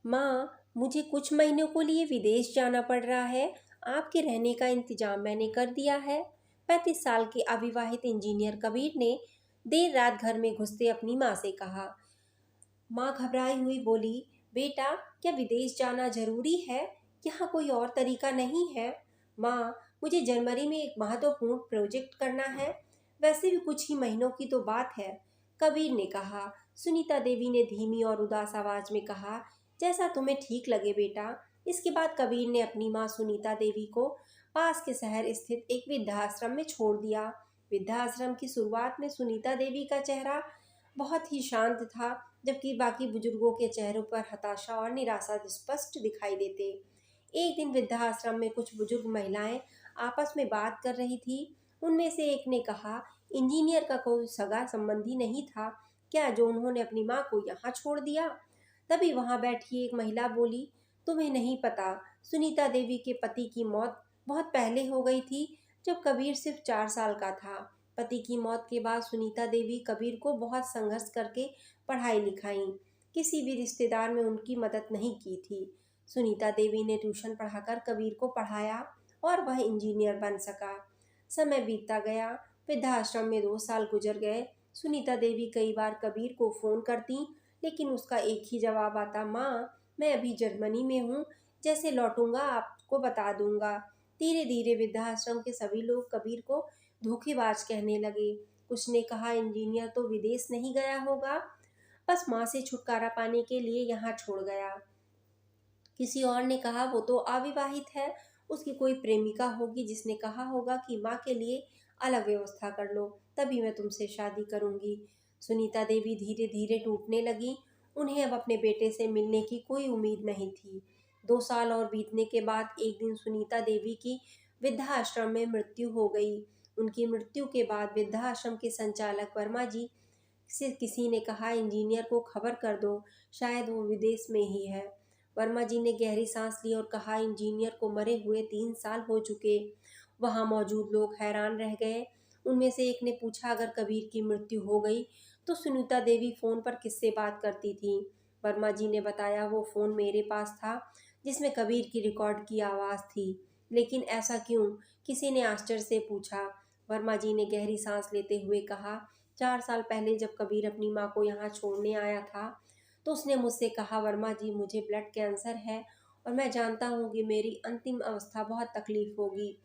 माँ, मुझे कुछ महीनों के लिए विदेश जाना पड़ रहा है। आपके रहने का इंतजाम मैंने कर दिया है। 35 साल के अविवाहित इंजीनियर कबीर ने देर रात घर में घुसते अपनी माँ से कहा। माँ घबराई हुई बोली, बेटा, क्या विदेश जाना जरूरी है? यहाँ कोई और तरीका नहीं है। माँ, मुझे जनवरी में एक महत्वपूर्ण प्रोजेक्ट करना है। वैसे भी कुछ ही महीनों की तो बात है, कबीर ने कहा। सुनीता देवी ने धीमी और उदास आवाज में कहा, जैसा तुम्हें ठीक लगे बेटा। इसके बाद कबीर ने अपनी माँ सुनीता देवी को पास के शहर स्थित एक वृद्धाश्रम में छोड़ दिया। वृद्धाश्रम की शुरुआत में सुनीता देवी का चेहरा बहुत ही शांत था, जबकि बाकी बुजुर्गों के चेहरों पर हताशा और निराशा स्पष्ट दिखाई देते। एक दिन वृद्धाश्रम में कुछ बुजुर्ग महिलाएं आपस में बात कर रही थी। उनमें से एक ने कहा, इंजीनियर का कोई सगा संबंधी नहीं था क्या जो उन्होंने अपनी माँ को यहाँ छोड़ दिया? तभी वहां बैठी एक महिला बोली, तुम्हें नहीं पता, सुनीता देवी के पति की मौत बहुत पहले हो गई थी, जब कबीर सिर्फ 4 साल का था। पति की मौत के बाद सुनीता देवी कबीर को बहुत संघर्ष करके पढ़ाई लिखाई। किसी भी रिश्तेदार ने उनकी मदद नहीं की थी। सुनीता देवी ने ट्यूशन पढ़ाकर कबीर को पढ़ाया और वह इंजीनियर बन सका। समय बीतता गया। वृद्धाश्रम में 2 साल गुजर गए। सुनीता देवी कई बार कबीर को फोन करती, लेकिन उसका एक ही जवाब आता, माँ, मैं अभी जर्मनी में हूँ, जैसे लौटूंगा आपको बता दूंगा। धीरे धीरे वृद्धाश्रम के सभी लोग कबीर को धोखेबाज कहने लगे। कुछ ने कहा, इंजीनियर तो विदेश नहीं गया होगा, बस माँ से छुटकारा पाने के लिए यहाँ छोड़ गया। किसी और ने कहा, वो तो अविवाहित है, उसकी कोई प्रेमिका होगी जिसने कहा होगा कि माँ के लिए अलग व्यवस्था कर लो, तभी मैं तुमसे शादी करूंगी। सुनीता देवी धीरे धीरे टूटने लगी। उन्हें अब अपने बेटे से मिलने की कोई उम्मीद नहीं थी। 2 साल और बीतने के बाद एक दिन सुनीता देवी की वृद्धाश्रम में मृत्यु हो गई। उनकी मृत्यु के बाद वृद्धाश्रम के संचालक वर्मा जी से किसी ने कहा, इंजीनियर को खबर कर दो, शायद वो विदेश में ही है। वर्मा जी ने गहरी सांस ली और कहा, इंजीनियर को मरे हुए 3 साल हो चुके। वहां मौजूद लोग हैरान रह गए। उनमें से एक ने पूछा, अगर कबीर की मृत्यु हो गई तो सुनीता देवी फोन पर किससे बात करती थी? वर्मा जी ने बताया, वो फोन मेरे पास था, जिसमें कबीर की रिकॉर्ड की आवाज़ थी। लेकिन ऐसा क्यों? किसी ने आश्चर्य से पूछा। वर्मा जी ने गहरी सांस लेते हुए कहा, 4 साल पहले जब कबीर अपनी माँ को यहाँ छोड़ने आया था, तो उसने मुझसे कहा, वर्मा जी, मुझे ब्लड कैंसर है और मैं जानता हूँ कि मेरी अंतिम अवस्था बहुत तकलीफ होगी।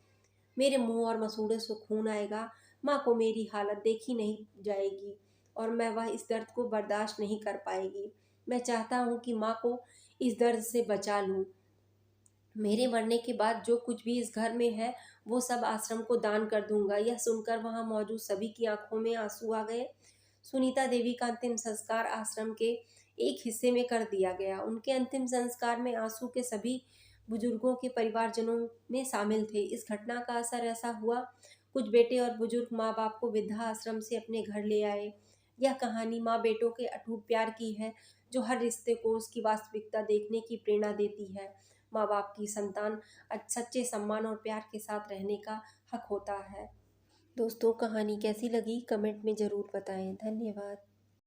मेरे मुंह और मसूड़े से खून आएगा, माँ को मेरी हालत देखी नहीं जाएगी और मैं वह इस दर्द को बर्दाश्त नहीं कर पाएगी। मैं चाहता हूँ कि माँ को इस दर्द से बचा लूँ। मेरे मरने के बाद जो कुछ भी इस घर में है, वो सब आश्रम को दान कर दूंगा। यह सुनकर वहां मौजूद सभी की आंखों में आंसू आ गए। सुनीता देवी का अंतिम संस्कार आश्रम के एक हिस्से में कर दिया गया। उनके अंतिम संस्कार में आंसू के सभी बुजुर्गों के परिवारजनों में शामिल थे। इस घटना का असर ऐसा हुआ, कुछ बेटे और बुजुर्ग माँ बाप को वृद्धाश्रम से अपने घर ले आए। यह कहानी माँ बेटों के अटूट प्यार की है, जो हर रिश्ते को उसकी वास्तविकता देखने की प्रेरणा देती है। माँ बाप की संतान सच्चे सम्मान और प्यार के साथ रहने का हक होता है। दोस्तों, कहानी कैसी लगी कमेंट में ज़रूर बताएं। धन्यवाद।